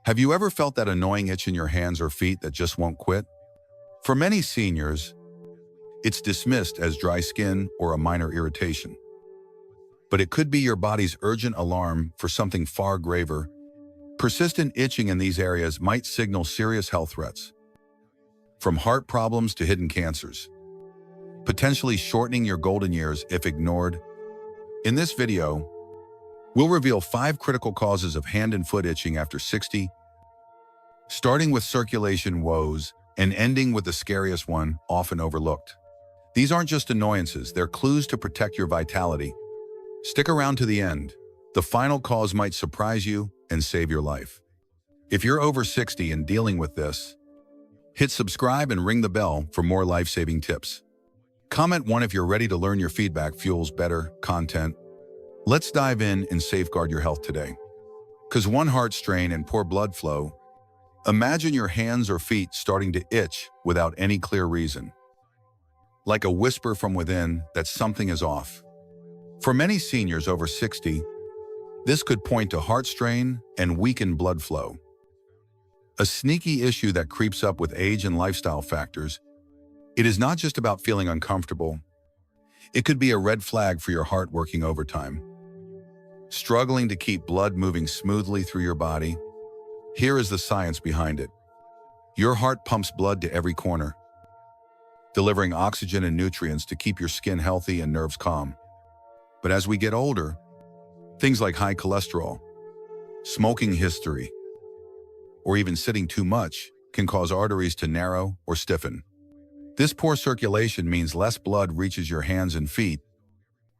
Have you ever felt that annoying itch in your hands or feet that just won't quit? For many seniors, it's dismissed as dry skin or a minor irritation. But it could be your body's urgent alarm for something far graver. Persistent itching in these areas might signal serious health threats, from heart problems to hidden cancers, potentially shortening your golden years if ignored. In this video, we'll reveal 5 critical causes of hand and foot itching after 60, starting with circulation woes and ending with the scariest one, often overlooked. These aren't just annoyances, they're clues to protect your vitality. Stick around to the end. The final cause might surprise you and save your life. If you're over 60 and dealing with this, hit subscribe and ring the bell for more life-saving tips. Comment 1 if you're ready to learn. Your feedback fuels better content. Let's dive in and safeguard your health today. Because one heart strain and poor blood flow, imagine your hands or feet starting to itch without any clear reason. Like a whisper from within that something is off. For many seniors over 60, this could point to heart strain and weakened blood flow. A sneaky issue that creeps up with age and lifestyle factors. It is not just about feeling uncomfortable. It could be a red flag for your heart working overtime. Struggling to keep blood moving smoothly through your body. Here is the science behind it. Your heart pumps blood to every corner, delivering oxygen and nutrients to keep your skin healthy and nerves calm. But as we get older, things like high cholesterol, smoking history, or even sitting too much can cause arteries to narrow or stiffen. This poor circulation means less blood reaches your hands and feet,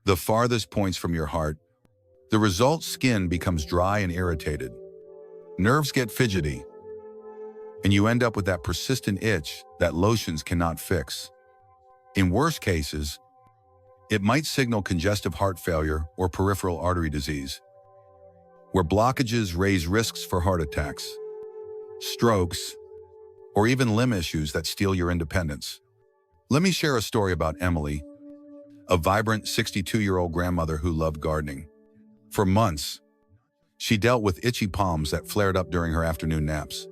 the farthest points from your heart. The result: skin becomes dry and irritated. Nerves get fidgety, and you end up with that persistent itch that lotions cannot fix. In worst cases, it might signal congestive heart failure or peripheral artery disease, where blockages raise risks for heart attacks, strokes, or even limb issues that steal your independence. Let me share a story about Emily, a vibrant 62-year-old grandmother who loved gardening. For months, she dealt with itchy palms that flared up during her afternoon naps.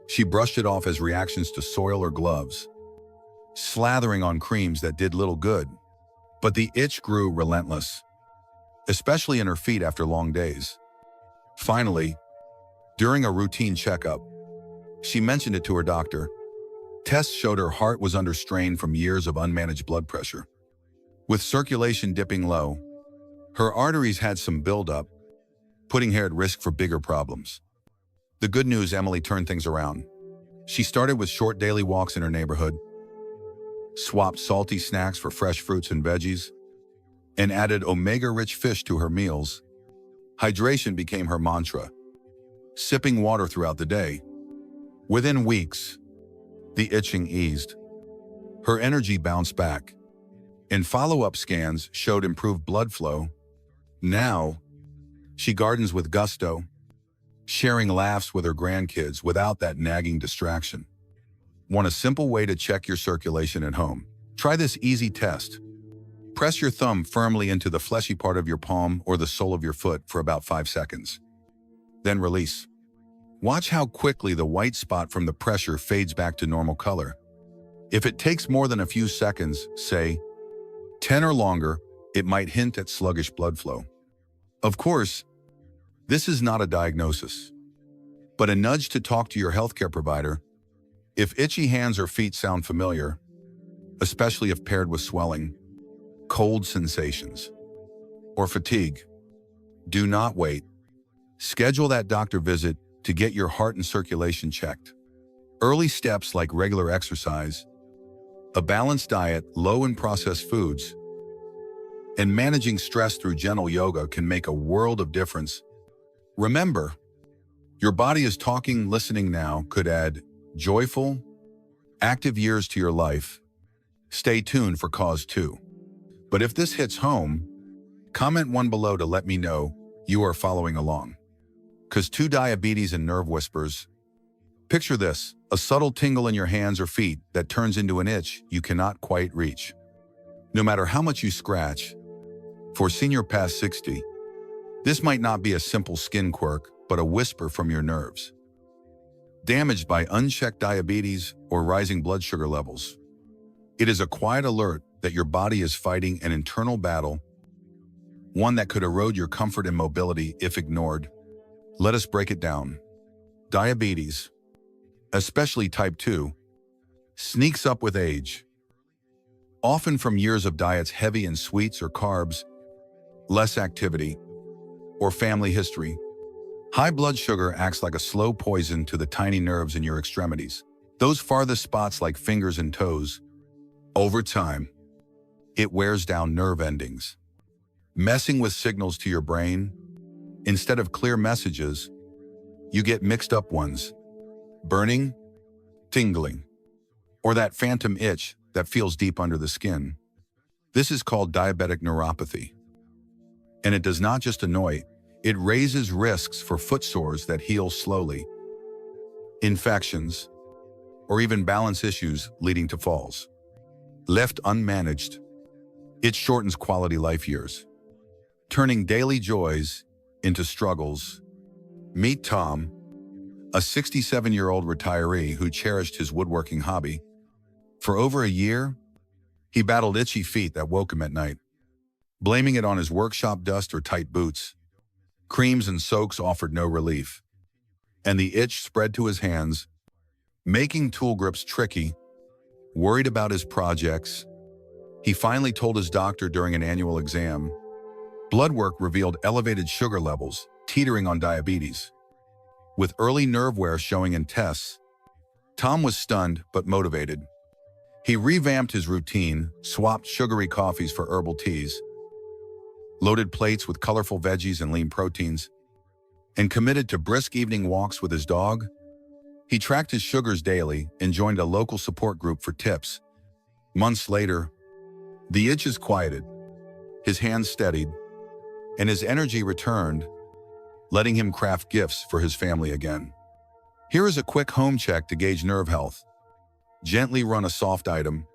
She brushed it off as reactions to soil or gloves, slathering on creams that did little good. But the itch grew relentless, especially in her feet after long days. Finally, during a routine checkup, she mentioned it to her doctor. Tests showed her heart was under strain from years of unmanaged blood pressure. With circulation dipping low, her arteries had some buildup, putting her at risk for bigger problems. The good news: Emily turned things around. She started with short daily walks in her neighborhood, swapped salty snacks for fresh fruits and veggies, and added omega-rich fish to her meals. Hydration became her mantra, sipping water throughout the day. Within weeks, the itching eased. Her energy bounced back, and follow-up scans showed improved blood flow. Now, she gardens with gusto, sharing laughs with her grandkids without that nagging distraction. Want a simple way to check your circulation at home? Try this easy test. Press your thumb firmly into the fleshy part of your palm or the sole of your foot for about 5 seconds. Then release. Watch how quickly the white spot from the pressure fades back to normal color. If it takes more than a few seconds, say 10 or longer, it might hint at sluggish blood flow. Of course, this is not a diagnosis, but a nudge to talk to your healthcare provider. If itchy hands or feet sound familiar, especially if paired with swelling, cold sensations, or fatigue, do not wait. Schedule that doctor visit to get your heart and circulation checked. Early steps like regular exercise, a balanced diet, low in processed foods, and managing stress through gentle yoga can make a world of difference. Remember, your body is talking. Listening now could add joyful, active years to your life. Stay tuned for cause 2. But if this hits home, comment 1 below to let me know you are following along. Cause 2, diabetes and nerve whispers. Picture this: a subtle tingle in your hands or feet that turns into an itch you cannot quite reach. No matter how much you scratch, for senior past 60, this might not be a simple skin quirk, but a whisper from your nerves. damaged by unchecked diabetes or rising blood sugar levels. It is a quiet alert that your body is fighting an internal battle, one that could erode your comfort and mobility if ignored. Let us break it down. Diabetes, especially type 2, sneaks up with age, often from years of diets heavy in sweets or carbs, less activity, or family history. High blood sugar acts like a slow poison to the tiny nerves in your extremities, those farthest spots like fingers and toes. Over time, it wears down nerve endings, messing with signals to your brain. Instead of clear messages, you get mixed up ones: burning, tingling, or that phantom itch that feels deep under the skin. This is called diabetic neuropathy. And it does not just annoy, it raises risks for foot sores that heal slowly, infections, or even balance issues leading to falls. Left unmanaged, it shortens quality life years, turning daily joys into struggles. Meet Tom, a 67-year-old retiree who cherished his woodworking hobby. For over a year, he battled itchy feet that woke him at night, blaming it on his workshop dust or tight boots. Creams and soaks offered no relief, and the itch spread to his hands, making tool grips tricky. Worried about his projects, he finally told his doctor during an annual exam. Blood work revealed elevated sugar levels, teetering on diabetes. With early nerve wear showing in tests, Tom was stunned but motivated. He revamped his routine, swapped sugary coffees for herbal teas, loaded plates with colorful veggies and lean proteins, and committed to brisk evening walks with his dog. He tracked his sugars daily and joined a local support group for tips. Months later, the itches quieted, his hands steadied, and his energy returned, letting him craft gifts for his family again. Here is a quick home check to gauge nerve health. Gently run a soft item,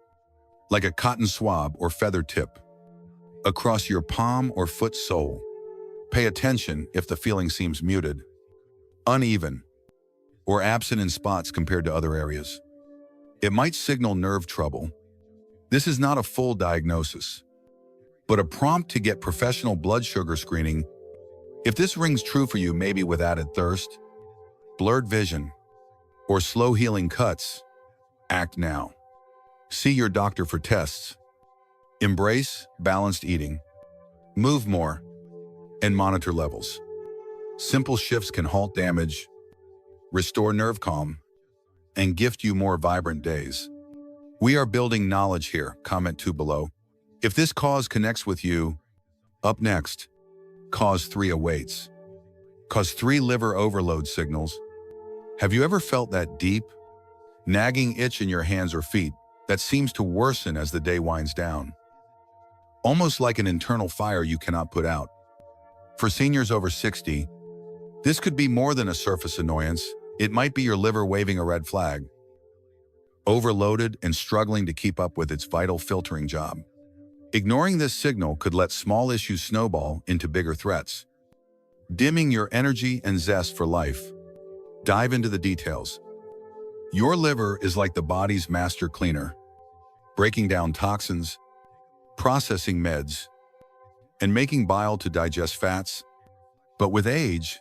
like a cotton swab or feather tip, across your palm or foot sole. Pay attention if the feeling seems muted, uneven, or absent in spots compared to other areas. It might signal nerve trouble. This is not a full diagnosis, but a prompt to get professional blood sugar screening. If this rings true for you, maybe with added thirst, blurred vision, or slow healing cuts, act now. See your doctor for tests. Embrace balanced eating. Move more and monitor levels. Simple shifts can halt damage, restore nerve calm, and gift you more vibrant days. We are building knowledge here. Comment 2 below if this cause connects with you. Up next, cause 3 awaits. Cause 3: liver overload signals. Have you ever felt that deep, nagging itch in your hands or feet that seems to worsen as the day winds down? Almost like an internal fire you cannot put out. For seniors over 60, this could be more than a surface annoyance. It might be your liver waving a red flag, overloaded and struggling to keep up with its vital filtering job. Ignoring this signal could let small issues snowball into bigger threats, dimming your energy and zest for life. Dive into the details. Your liver is like the body's master cleaner, breaking down toxins, processing meds, and making bile to digest fats. But with age,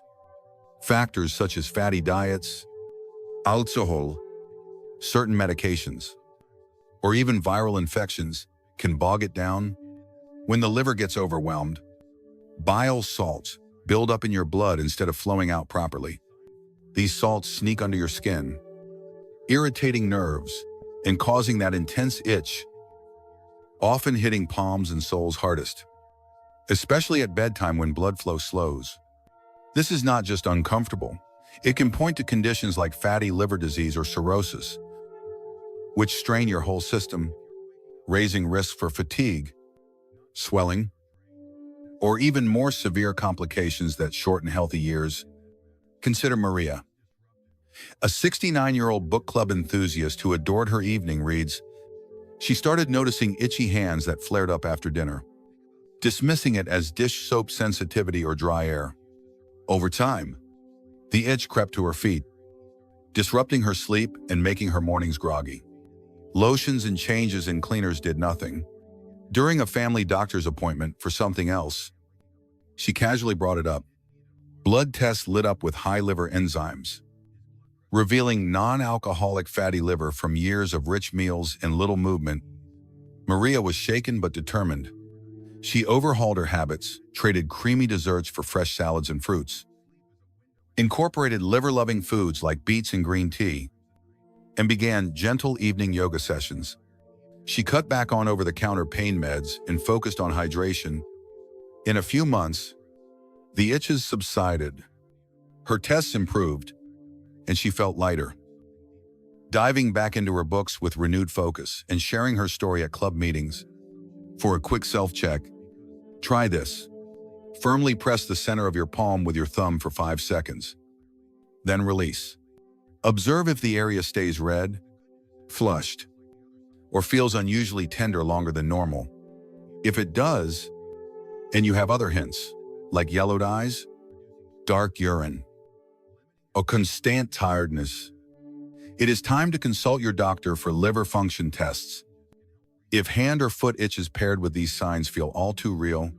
factors such as fatty diets, alcohol, certain medications, or even viral infections can bog it down. When the liver gets overwhelmed, bile salts build up in your blood instead of flowing out properly. These salts sneak under your skin, irritating nerves and causing that intense itch, often hitting palms and soles hardest, especially at bedtime when blood flow slows. This is not just uncomfortable. It can point to conditions like fatty liver disease or cirrhosis, which strain your whole system, raising risks for fatigue, swelling, or even more severe complications that shorten healthy years. Consider Maria, a 69-year-old book club enthusiast who adored her evening reads. She started noticing itchy hands that flared up after dinner, dismissing it as dish soap sensitivity or dry air. Over time, the itch crept to her feet, disrupting her sleep and making her mornings groggy. Lotions and changes in cleaners did nothing. During a family doctor's appointment for something else, she casually brought it up. Blood tests lit up with high liver enzymes, revealing non-alcoholic fatty liver from years of rich meals and little movement. Maria was shaken but determined. She overhauled her habits, traded creamy desserts for fresh salads and fruits, incorporated liver-loving foods like beets and green tea, and began gentle evening yoga sessions. She cut back on over-the-counter pain meds and focused on hydration. In a few months, the itches subsided. Her tests improved, and she felt lighter. Diving back into her books with renewed focus and sharing her story at club meetings. For a quick self-check, try this. Firmly press the center of your palm with your thumb for 5 seconds. Then release. Observe if the area stays red, flushed, or feels unusually tender longer than normal. If it does, and you have other hints, like yellowed eyes, dark urine, or constant tiredness, it is time to consult your doctor for liver function tests. If hand or foot itches paired with these signs feel all too real,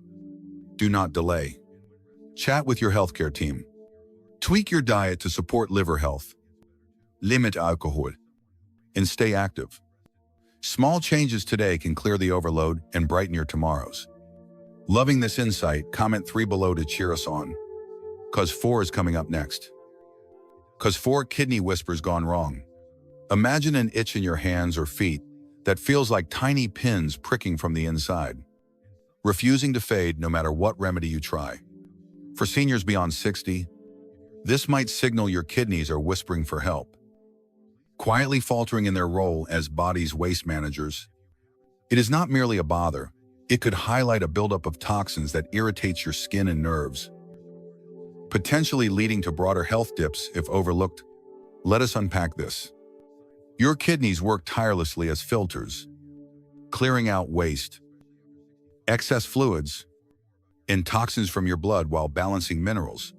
do not delay. Chat with your healthcare team. Tweak your diet to support liver health. Limit alcohol, and stay active. Small changes today can clear the overload and brighten your tomorrows. Loving this insight, comment 3 below to cheer us on. Cause 4 is coming up next. Cause 4 kidney whispers gone wrong. Imagine an itch in your hands or feet that feels like tiny pins pricking from the inside, refusing to fade no matter what remedy you try. For seniors beyond 60, this might signal your kidneys are whispering for help, quietly faltering in their role as body's waste managers. It is not merely a bother. It could highlight a buildup of toxins that irritates your skin and nerves, potentially leading to broader health dips if overlooked. Let us unpack this. Your kidneys work tirelessly as filters, clearing out waste, excess fluids, and toxins from your blood while balancing minerals.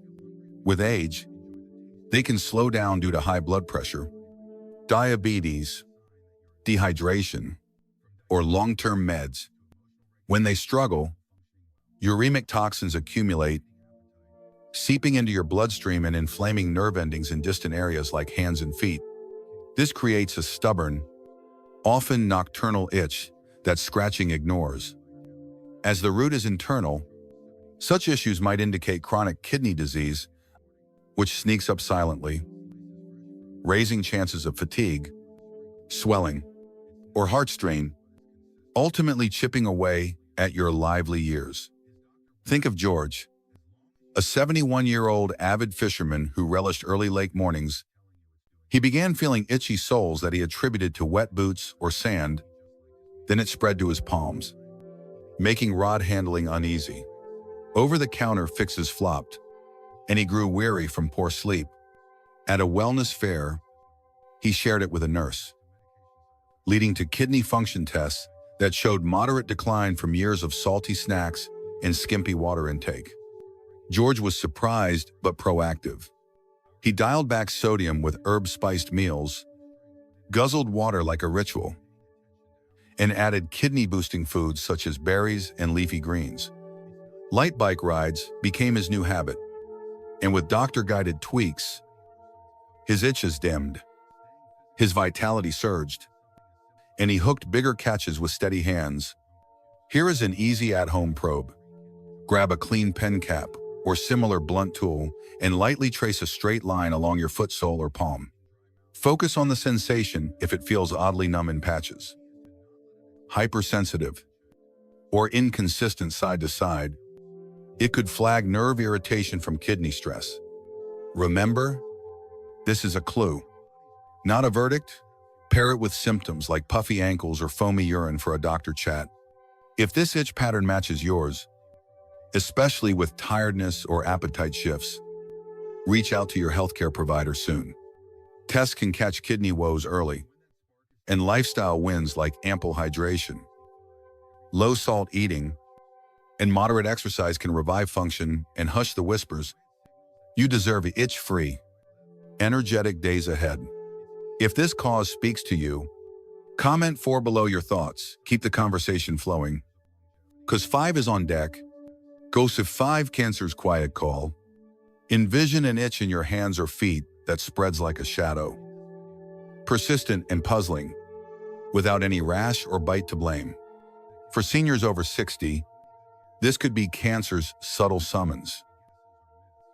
With age, they can slow down due to high blood pressure, diabetes, dehydration, or long-term meds. When they struggle, uremic toxins accumulate, seeping into your bloodstream and inflaming nerve endings in distant areas like hands and feet. This creates a stubborn, often nocturnal itch that scratching ignores. As the root is internal, such issues might indicate chronic kidney disease, which sneaks up silently, raising chances of fatigue, swelling, or heart strain, ultimately chipping away at your lively years. Think of George, a 71-year-old avid fisherman who relished early lake mornings. He began feeling itchy soles that he attributed to wet boots or sand. Then it spread to his palms, making rod handling uneasy. Over-the-counter fixes flopped, and he grew weary from poor sleep. At a wellness fair, he shared it with a nurse, leading to kidney function tests that showed moderate decline from years of salty snacks and skimpy water intake. George was surprised but proactive. He dialed back sodium with herb-spiced meals, guzzled water like a ritual, and added kidney-boosting foods such as berries and leafy greens. Light bike rides became his new habit, and with doctor-guided tweaks, his itches dimmed, his vitality surged, and he hooked bigger catches with steady hands. Here is an easy at-home probe. Grab a clean pen cap or similar blunt tool and lightly trace a straight line along your foot sole or palm. Focus on the sensation if it feels oddly numb in patches, hypersensitive, or inconsistent side to side. It could flag nerve irritation from kidney stress. Remember, this is a clue, not a verdict. Pair it with symptoms like puffy ankles or foamy urine for a doctor chat. If this itch pattern matches yours, especially with tiredness or appetite shifts, reach out to your healthcare provider soon. Tests can catch kidney woes early, and lifestyle wins like ample hydration, low-salt eating, and moderate exercise can revive function and hush the whispers. You deserve itch-free, energetic days ahead. If this cause speaks to you, comment 4 below your thoughts. Keep the conversation flowing. Cause 5 is on deck. Ghost of 5 Cancer's quiet call. Envision an itch in your hands or feet that spreads like a shadow. Persistent and puzzling, without any rash or bite to blame. For seniors over 60, this could be Cancer's subtle summons.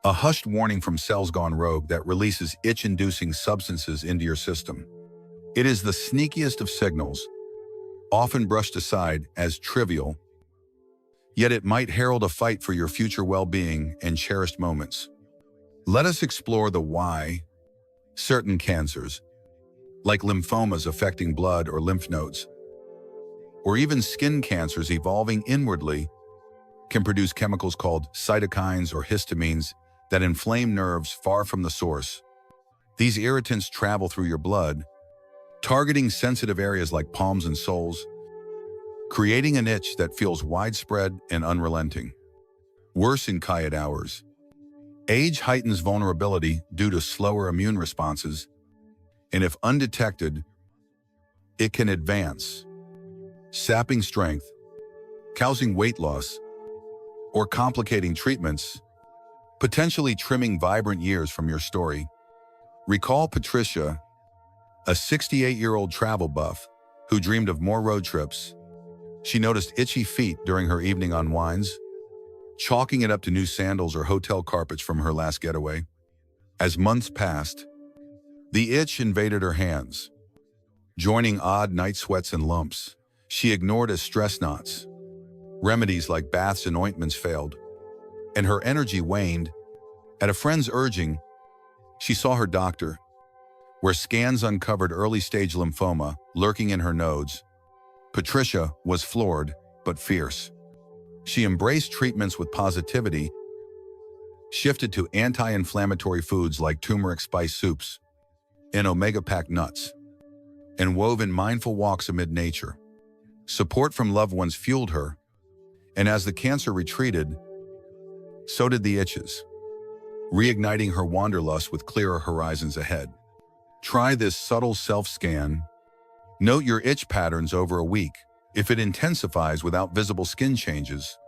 A hushed warning from cells gone rogue that releases itch-inducing substances into your system. It is the sneakiest of signals, often brushed aside as trivial, yet it might herald a fight for your future well-being and cherished moments. Let us explore the why certain cancers, like lymphomas affecting blood or lymph nodes, or even skin cancers evolving inwardly, can produce chemicals called cytokines or histamines that inflame nerves far from the source. These irritants travel through your blood, targeting sensitive areas like palms and soles, creating an itch that feels widespread and unrelenting. Worse in quiet hours. Age heightens vulnerability due to slower immune responses, and if undetected, it can advance, sapping strength, causing weight loss, or complicating treatments, potentially trimming vibrant years from your story. Recall Patricia, a 68-year-old travel buff who dreamed of more road trips. She noticed itchy feet during her evening unwinds, chalking it up to new sandals or hotel carpets from her last getaway. As months passed, the itch invaded her hands, joining odd night sweats and lumps. She ignored as stress knots. Remedies like baths and ointments failed, and her energy waned. At a friend's urging, she saw her doctor, where scans uncovered early-stage lymphoma lurking in her nodes. Patricia was floored, but fierce. She embraced treatments with positivity, shifted to anti-inflammatory foods like turmeric spice soups and omega-packed nuts, and wove in mindful walks amid nature. Support from loved ones fueled her, and as the cancer retreated, so did the itches, reigniting her wanderlust with clearer horizons ahead. Try this subtle self-scan. Note your itch patterns over a week. If it intensifies without visible skin changes,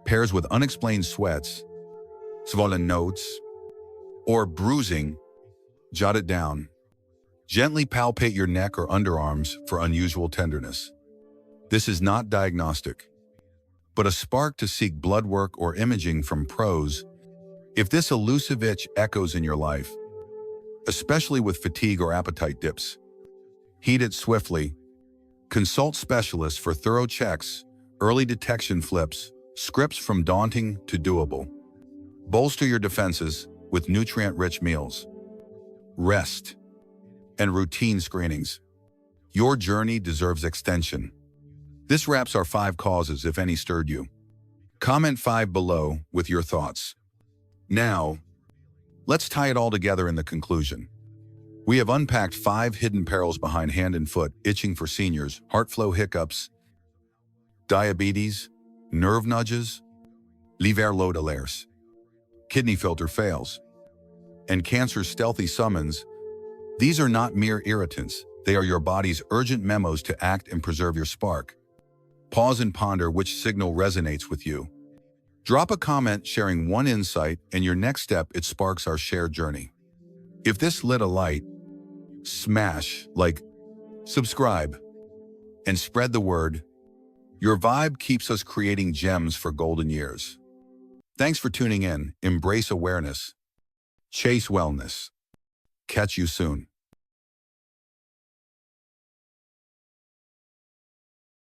pairs with unexplained sweats, swollen nodes, or bruising, jot it down. Gently palpate your neck or underarms for unusual tenderness. This is not diagnostic, but a spark to seek blood work or imaging from pros if this elusive itch echoes in your life, especially with fatigue or appetite dips. Heed it swiftly. Consult specialists for thorough checks, early detection flips, scripts from daunting to doable. Bolster your defenses with nutrient-rich meals, rest, and routine screenings. Your journey deserves extension. This wraps our 5 causes, if any stirred you. Comment 5 below with your thoughts. Now, let's tie it all together in the conclusion. We have unpacked 5 hidden perils behind hand and foot itching for seniors, heart flow hiccups, diabetes, nerve nudges, liver load alerts, kidney filter fails, and cancer's stealthy summons. These are not mere irritants. They are your body's urgent memos to act and preserve your spark. Pause and ponder which signal resonates with you. Drop a comment sharing one insight, and your next step, it sparks our shared journey. If this lit a light, smash like, subscribe, and spread the word. Your vibe keeps us creating gems for golden years. Thanks for tuning in. Embrace awareness. Chase wellness. Catch you soon.